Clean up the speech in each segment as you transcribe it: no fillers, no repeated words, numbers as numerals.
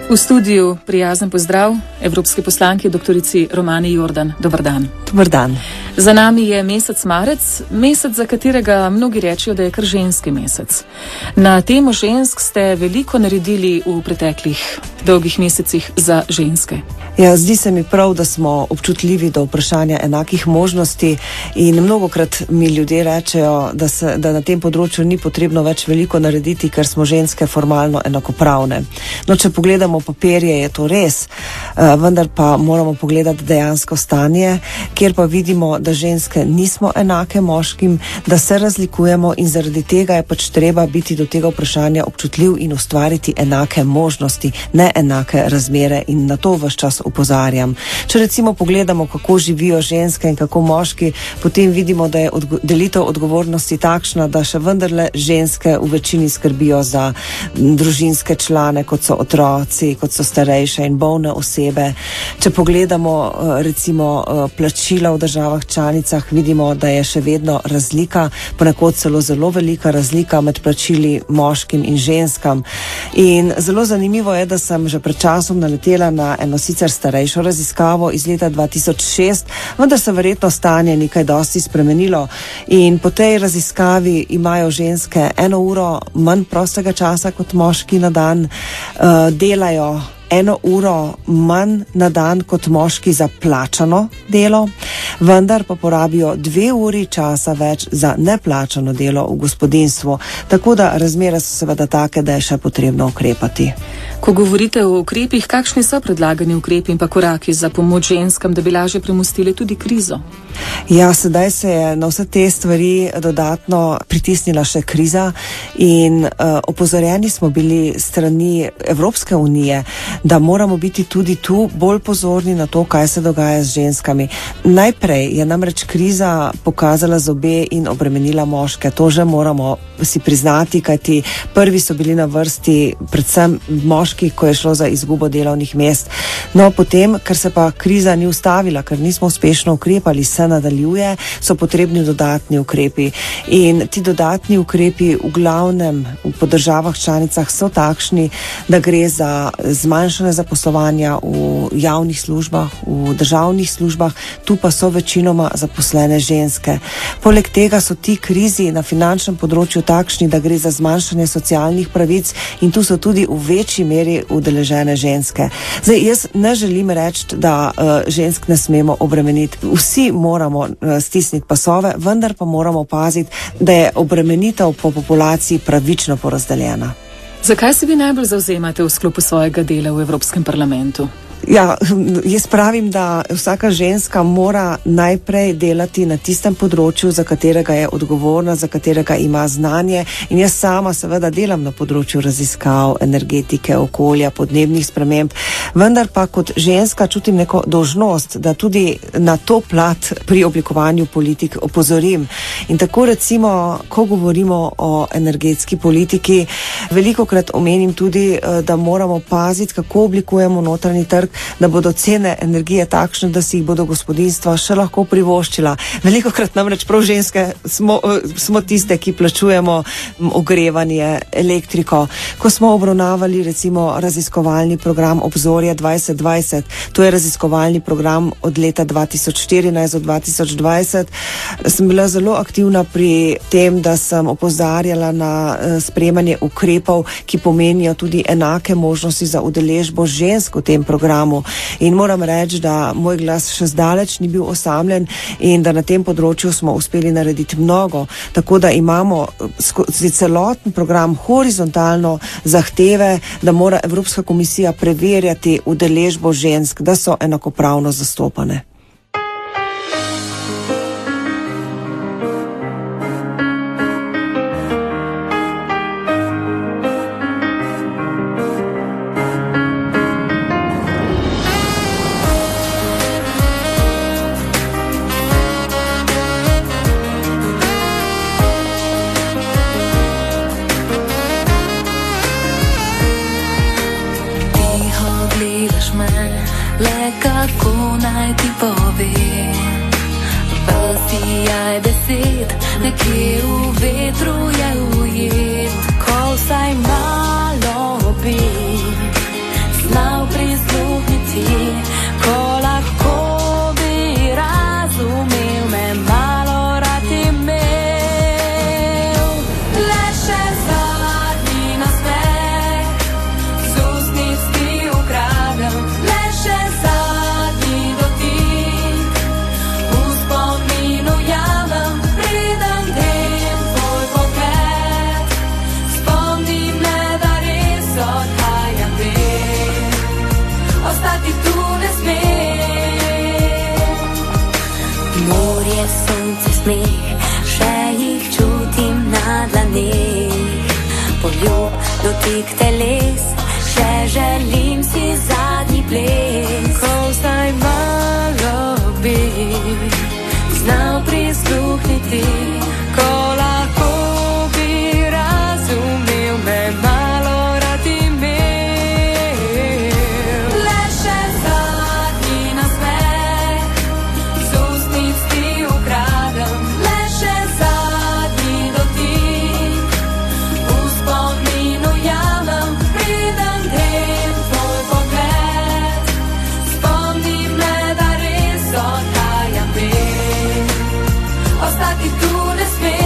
V studiu prijazen pozdrav evropski poslanki doktorici Romani Jordan. Dobar dan. Dobar dan. Za nami je mesec marec, mesec, za katerega mnogi rečejo, da je kar ženski mesec. Na temo žensk ste veliko naredili v preteklih dolgih mesecih za ženske. Ja, zdi se mi prav, da smo občutljivi do vprašanja enakih možnosti in mnogokrat mi ljudje rečejo, da na tem področju ni potrebno več veliko narediti, ker smo ženske formalno enakopravne. No, če pogledamo papirje, je to res, vendar pa moramo pogledati dejansko stanje, kjer pa vidimo, da ženske nismo enake moškim, da se razlikujemo in zaradi tega je pač treba biti do tega vprašanja občutljiv in ustvariti enake možnosti, ne enake razmere, in na to ves čas opozarjam. Če recimo pogledamo, kako živijo ženske in kako moški, potem vidimo, da je delitev odgovornosti takšna, da še vendarle ženske v večini skrbijo za družinske člane, kot so otroci, kot so starejše in bolne osebe. Če pogledamo recimo plačila v državah članicah, vidimo, da je še vedno razlika, ponekod celo zelo velika razlika med plačili moškim in ženskam. In zelo zanimivo je, da sem že pred časom naletela na eno sicer starejšo raziskavo iz leta 2006, vendar se verjetno stanje nekaj dosti spremenilo. In po tej raziskavi imajo ženske 1 uro manj prostega časa kot moški na dan, delajo 1 uro manj na dan kot moški za plačano delo, vendar pa porabijo 2 uri časa več za neplačano delo v gospodinjstvu. Tako da razmere so seveda take, da je še potrebno ukrepati. Ko govorite o ukrepih, kakšni so predlagani ukrepi in pa koraki za pomoč ženskam, da bi lažje premostili tudi krizo? Ja, sedaj se je na vse te stvari dodatno pritisnila še kriza in opozorjeni smo bili strani Evropske unije, da moramo biti tudi tu bolj pozorni na to, kaj se dogaja z ženskami. Najprej je namreč kriza pokazala zobe in obremenila moške. To že moramo si priznati, kajti prvi so bili na vrsti predvsem moški, ko je šlo za izgubo delovnih mest. No, potem, ker se pa kriza ni ustavila, ker nismo uspešno ukrepali, se nadaljuje, so potrebni dodatni ukrepi. In ti dodatni ukrepi v glavnem po državah članicah so takšni, da gre za zmanjšanje zaposlovanja v javnih službah, v državnih službah, tu pa so večinoma zaposlene ženske. Poleg tega so ti krizi na finančnem področju takšni, da gre za zmanjšanje socialnih pravic in tu so tudi v večji meri udeležene ženske. Zdaj, jaz ne želim reči, da žensk ne smemo obremeniti. Vsi moramo stisniti pasove, vendar pa moramo paziti, da je obremenitev po populaciji pravično porazdeljena. Zakaj se vi najbolj zavzemate v sklopu svojega dela v Evropskem parlamentu? Ja, jaz pravim, da vsaka ženska mora najprej delati na tistem področju, za katerega je odgovorna, za katerega ima znanje, in jaz sama seveda delam na področju raziskav, energetike, okolja, podnebnih sprememb, vendar pa kot ženska čutim neko dolžnost, da tudi na to plat pri oblikovanju politik opozorim. In tako recimo, ko govorimo o energetski politiki, velikokrat omenim tudi, da moramo paziti, kako oblikujemo notranji trg, da bodo cene energije takšne, da si jih bodo gospodinjstva še lahko privoščila. Velikokrat namreč prav ženske smo tiste, ki plačujemo ogrevanje, elektriko. Ko smo obravnavali recimo raziskovalni program Obzorje 2020, to je raziskovalni program od leta 2014 do 2020, sem bila zelo aktivna pri tem, da sem opozarjala na sprejemanje ukrepov, ki pomenijo tudi enake možnosti za udeležbo žensk v tem programu. In moram reči, da moj glas še zdaleč ni bil osamljen in da na tem področju smo uspeli narediti mnogo, tako da imamo skozi celoten program horizontalno zahteve, da mora Evropska komisija preverjati udeležbo žensk, da so enakopravno zastopane. Le kako naj ti povem, ves sijaj besed, nekje v vetru je ujet, ko vsaj malo bi, zna smeh, še jih čutim na dlaneh. Poljub, dotik teles, še želim si zadnji ples. Ko zdaj malo bi znal prisluhniti, ko lahko bi razumel, me malo rad imel. Le še zadnji nasmeh, z ustnic ti ukradem. Le še zadnji dotik, v spominu jamem, preden grem tvoj pogled. Spomni me, da res odhajam ven, ostati tu ne smem.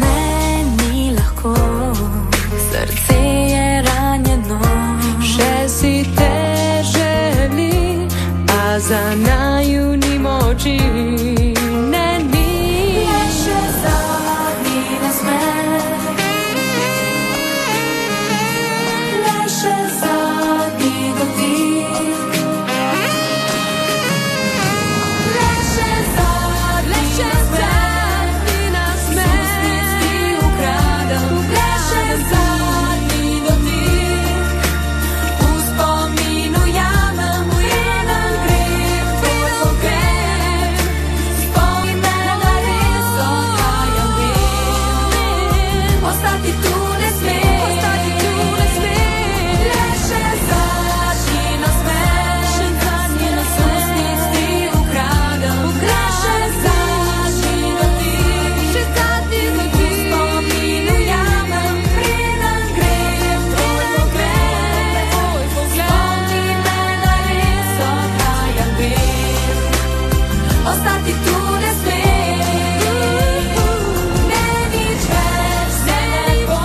Meni lahko, srce je ranjeno, še si te želi, a za naju ni moči. Ne, ni. Le še zadnji nasmeh, le še zadnji dotik, le še zadnji nasmeh, z ustnic ti ukradem. Le še zadnji dotik, v spominu jamem, preden grem tvoj pogled. Spomni me, da res odhajam ven, ostati tu ne smem. Le še zadnji nasmeh, z ustnic ti ukradem. Le še zadnji dotik, v spominu jamem, preden grem tvoj pogled. Spomni me, da res odhajam ven, ostati tu ne smem. Ne nič več se ne bom,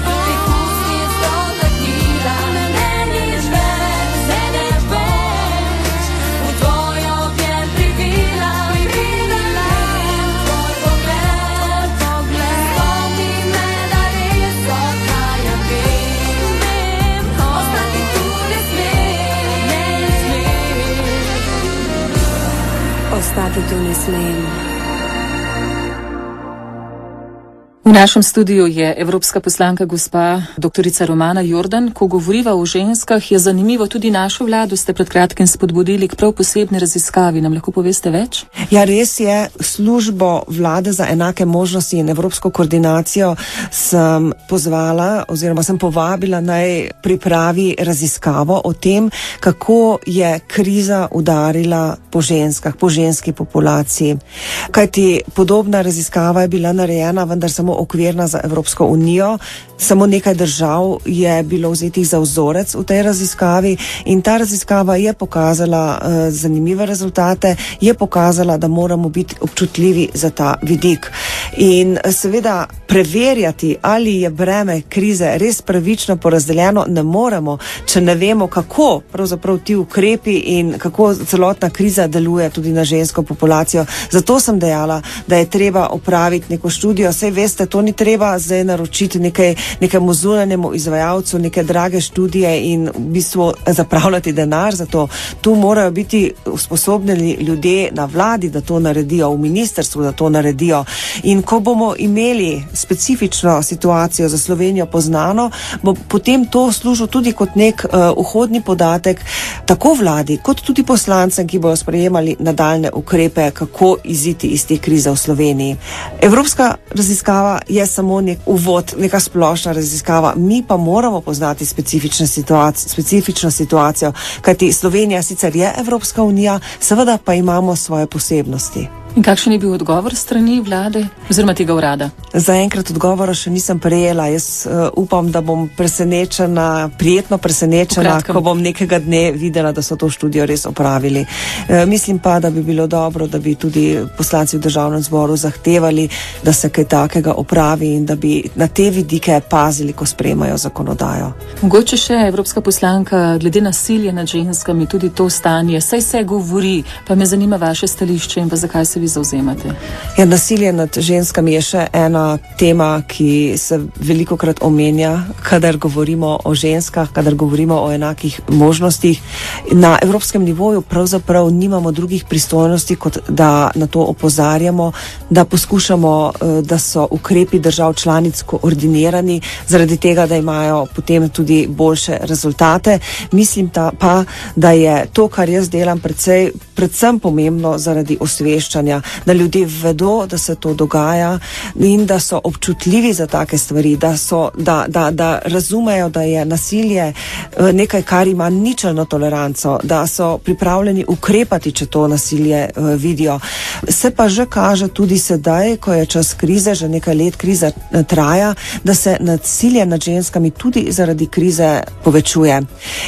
teh ustnic dotaknila. Ne nič več se ne več, v tvoj objem privila. Preden grem tvoj pogled. Spomni me, da res odhajam ven, ostati tu ne smem. Ostati tu ne smem. V našem studiu je evropska poslanka gospa doktorica Romana Jordan. Ko govoriva o ženskah, je zanimivo, tudi našo vlado ste pred kratkim spodbudili k prav posebni raziskavi. Nam lahko poveste več? Ja, res je. Službo vlade za enake možnosti in evropsko koordinacijo sem pozvala oziroma sem povabila naj pripravi raziskavo o tem, kako je kriza udarila po ženskah, po ženski populaciji. Kajti podobna raziskava je bila narejena, vendar samo okvirna za Evropsko unijo. Samo nekaj držav je bilo vzetih za vzorec v tej raziskavi in ta raziskava je pokazala zanimive rezultate, je pokazala, da moramo biti občutljivi za ta vidik. In seveda preverjati, ali je breme krize res pravično porazdeljeno, ne moremo, če ne vemo, kako pravzaprav ti ukrepi in kako celotna kriza deluje tudi na žensko populacijo. Zato sem dejala, da je treba opraviti neko študijo. Saj veste, to ni treba zdaj naročiti nekemu zunanjemu izvajalcu, neke drage študije in v bistvu zapravljati denar za to. Tu morajo biti usposobljeni ljudje na vladi, da to naredijo, v ministrstvu, da to naredijo. In ko bomo imeli specifično situacijo za Slovenijo poznano, bo potem to služil tudi kot nek vhodni podatek tako vladi, kot tudi poslancem, ki bojo sprejemali nadaljne ukrepe, kako iziti iz te krize v Sloveniji. Evropska raziskava je samo nek uvod, neka splošna raziskava. Mi pa moramo poznati specifično situacijo, kajti Slovenija sicer je Evropska unija, seveda pa imamo svoje posebnosti. In kakšen je bil odgovor strani vlade oziroma tega urada? Zaenkrat odgovora še nisem prejela. Jaz upam, da bom prijetno presenečena, ko bom nekega dne videla, da so to študijo res opravili. Mislim pa, da bi bilo dobro, da bi tudi poslanci v Državnem zboru zahtevali, da se kaj takega opravi in da bi na te vidike pazili, ko sprejemajo zakonodajo. Mogoče še evropska poslanka, glede nasilja nad ženskami, tudi to stanje, saj se govori, pa me zanima vaše stališče in pa zakaj se se vi zauzemate? Ja, nasilje nad ženskami je še ena tema, ki se velikokrat omenja, kadar govorimo o ženskah, kadar govorimo o enakih možnostih. Na evropskem nivoju pravzaprav nimamo drugih pristojnosti, kot da na to opozarjamo, da poskušamo, da so ukrepi držav članic koordinirani, zaradi tega, da imajo potem tudi boljše rezultate. Mislim pa, da je to, kar jaz delam, predvsem pomembno zaradi osveščanja, da ljudje vedo, da se to dogaja in da so občutljivi za take stvari, da razumejo, da je nasilje nekaj, kar ima ničelno toleranco, da so pripravljeni ukrepati, če to nasilje vidijo. Se pa že kaže tudi sedaj, ko je čas krize, že nekaj let kriza traja, da se nasilje nad ženskami tudi zaradi krize povečuje.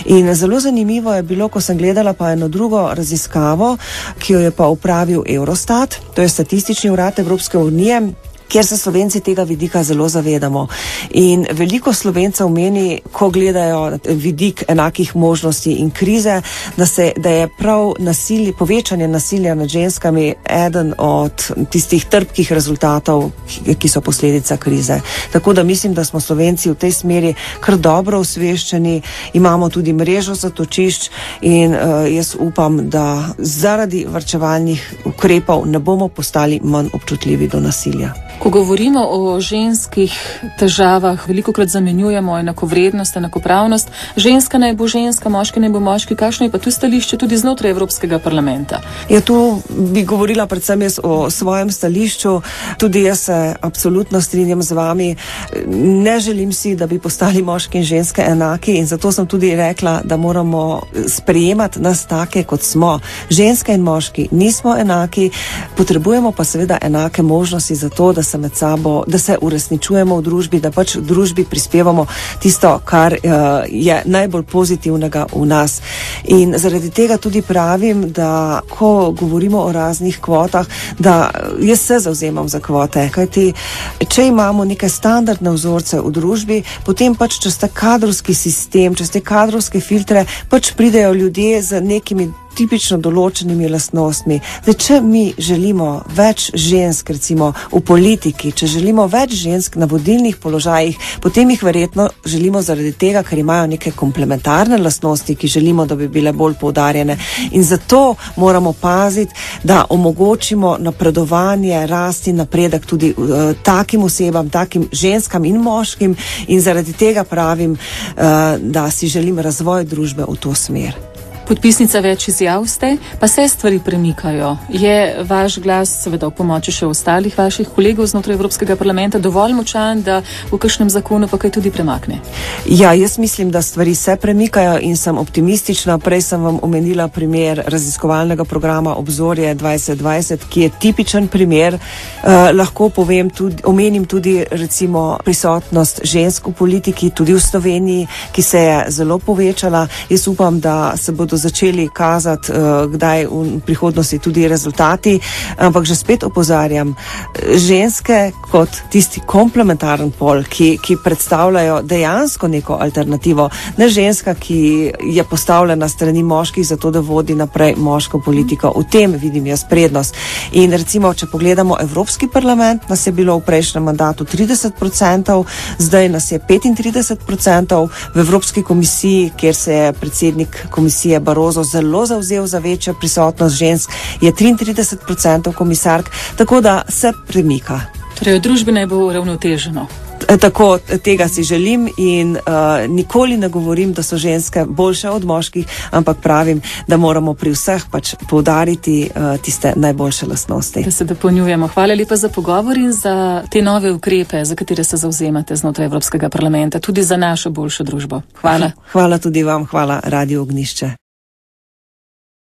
In zelo zanimivo je bilo, ko sem gledala pa eno drugo raziskavo, ki jo je pa opravil Eurostat, to je statistični urad Evropske unije, kjer se Slovenci tega vidika zelo zavedamo. In veliko Slovencev meni, ko gledajo vidik enakih možnosti in krize, da je prav povečanje nasilja nad ženskami eden od tistih trpkih rezultatov, ki so posledica krize. Tako da mislim, da smo Slovenci v tej smeri kar dobro osveščeni, imamo tudi mrežo zatočišč in jaz upam, da zaradi varčevalnih ukrepov ne bomo postali manj občutljivi do nasilja. Ko govorimo o ženskih težavah, velikokrat zamenjujemo enakovrednost, enakopravnost. Ženska naj bo ženska, moški naj bo moški. Kakšno je pa tu stališče tudi znotraj Evropskega parlamenta? Ja, tu bi govorila predvsem jaz o svojem stališču. Tudi jaz se absolutno strinjam z vami. Ne želim si, da bi postali moški in ženske enaki in zato sem tudi rekla, da moramo sprejemati nas take, kot smo. Ženske in moški nismo enaki, potrebujemo pa seveda enake možnosti za to, da se uresničujemo v družbi, da pač v družbi prispevamo tisto, kar je najbolj pozitivnega v nas. In zaradi tega tudi pravim, da ko govorimo o raznih kvotah, da jaz se zauzemam za kvote, kajti če imamo neke standardne vzorce v družbi, potem pač čez ta kadrovski sistem, čez te kadrovske filtre, pač pridejo ljudje z nekimi tipično določenimi lastnostmi. Zdaj, če mi želimo več žensk, recimo v politiki, če želimo več žensk na vodilnih položajih, potem jih verjetno želimo zaradi tega, ker imajo neke komplementarne lastnosti, ki želimo, da bi bile bolj poudarjene. In zato moramo paziti, da omogočimo napredovanje, rasti, napredek tudi takim osebam, takim ženskam in moškim in zaradi tega pravim, da si želim razvoj družbe v to smer. Podpisnica več izjav ste, pa se stvari premikajo. Je vaš glas, seveda v pomoči še ostalih vaših kolegov znotraj Evropskega parlamenta, dovolj močan, da v kakšnem zakonu pa kaj tudi premakne? Ja, jaz mislim, da stvari se premikajo in sem optimistična. Prej sem vam omenila primer raziskovalnega programa Obzorje 2020, ki je tipičen primer. Lahko omenim tudi recimo prisotnost žensk v politiki, tudi v Sloveniji, ki se je zelo povečala. Jaz upam, da se bodo začeli kazati kdaj v prihodnosti tudi rezultati, ampak že spet opozarjam, ženske kot tisti komplementaren pol, ki predstavljajo dejansko neko alternativo, ne ženska, ki je postavljena strani moških zato, da vodi naprej moško politiko. V tem vidim jaz prednost. In recimo, če pogledamo Evropski parlament, nas je bilo v prejšnjem mandatu 30%, zdaj nas je 35%, v Evropski komisiji, kjer se je predsednik komisije Barozo zelo zavzel za večjo prisotnost žensk, je 33% komisark, tako da se premika. Torej, v družbi naj bo uravnoteženo. Tako, tega si želim in nikoli ne govorim, da so ženske boljše od moških, ampak pravim, da moramo pri vseh pač poudariti tiste najboljše lastnosti. Da se dopolnjujemo. Hvala lepa za pogovor in za te nove ukrepe, za katere se zauzemate znotraj Evropskega parlamenta, tudi za našo boljšo družbo. Hvala. Hvala tudi vam, hvala Radio Ognjišče.